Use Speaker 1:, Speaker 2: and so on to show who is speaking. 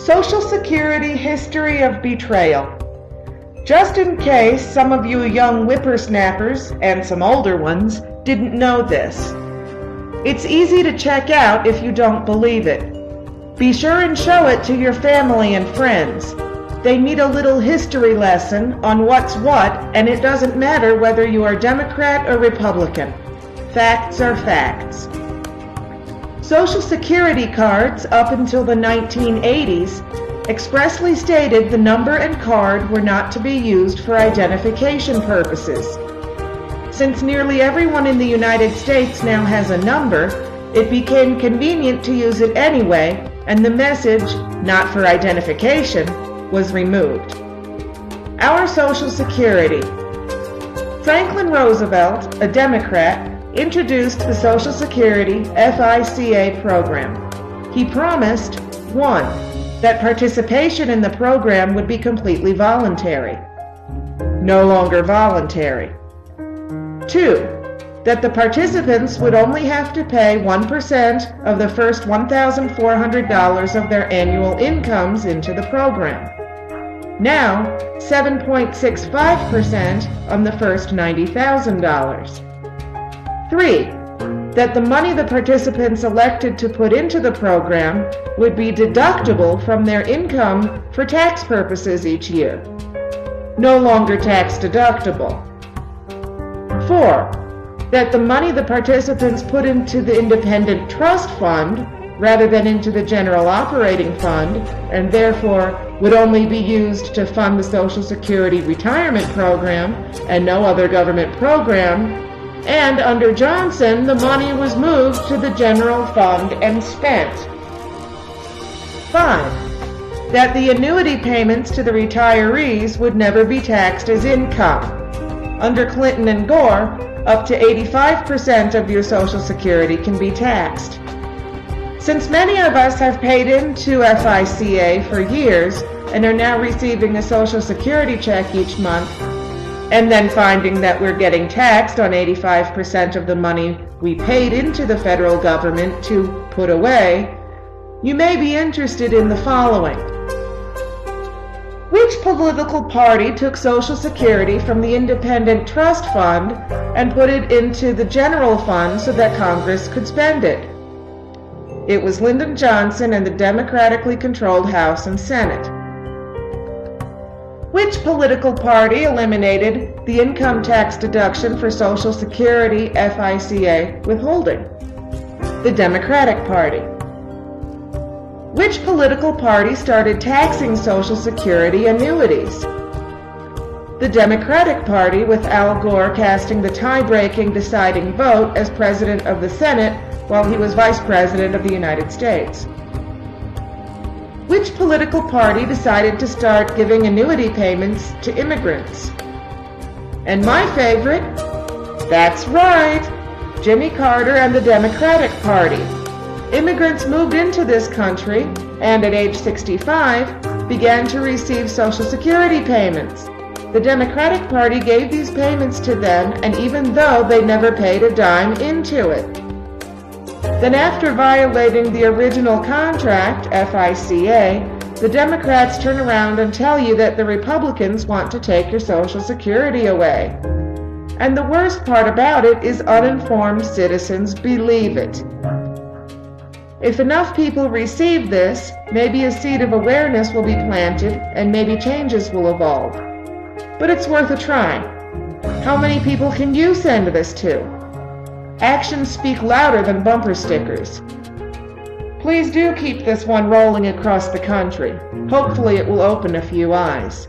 Speaker 1: Social Security History of Betrayal. Just in case some of you young whippersnappers, and some older ones, didn't know this. It's easy to check out if you don't believe it. Be sure and show it to your family and friends. They need a little history lesson on what's what, and it doesn't matter whether you are Democrat or Republican. Facts are facts. Social Security cards up until the 1980s expressly stated the number and card were not to be used for identification purposes. Since nearly everyone in the United States now has a number, it became convenient to use it anyway, and the message, "not for identification," was removed. Our Social Security. Franklin Roosevelt, a Democrat, introduced the Social Security FICA program. He promised, 1. That participation in the program would be completely voluntary. No longer voluntary. 2. That the participants would only have to pay 1% of the first $1,400 of their annual incomes into the program. Now, 7.65% on the first $90,000. 3. That the money the participants elected to put into the program would be deductible from their income for tax purposes each year. No longer tax deductible. 4. That the money the participants put into the independent trust fund rather than into the general operating fund, and therefore would only be used to fund the Social Security retirement program and no other government program, and under Johnson, the money was moved to the general fund and spent. 5. That the annuity payments to the retirees would never be taxed as income. Under Clinton and Gore, up to 85% of your Social Security can be taxed. Since many of us have paid into FICA for years and are now receiving a Social Security check each month, and then finding that we're getting taxed on 85% of the money we paid into the federal government to put away, you may be interested in the following. Which political party took Social Security from the Independent Trust Fund and put it into the general fund so that Congress could spend it? It was Lyndon Johnson and the democratically controlled House and Senate. Which political party eliminated the income tax deduction for Social Security FICA withholding? The Democratic Party. Which political party started taxing Social Security annuities? The Democratic Party, with Al Gore casting the tie-breaking deciding vote as President of the Senate while he was Vice President of the United States. Which political party decided to start giving annuity payments to immigrants? And my favorite, that's right, Jimmy Carter and the Democratic Party. Immigrants moved into this country and at age 65 began to receive Social Security payments. The Democratic Party gave these payments to them, and even though they never paid a dime into it. Then after violating the original contract, FICA, the Democrats turn around and tell you that the Republicans want to take your Social Security away. And the worst part about it is uninformed citizens believe it. If enough people receive this, maybe a seed of awareness will be planted and maybe changes will evolve. But it's worth a try. How many people can you send this to? Actions speak louder than bumper stickers. Please do keep this one rolling across the country. Hopefully it will open a few eyes.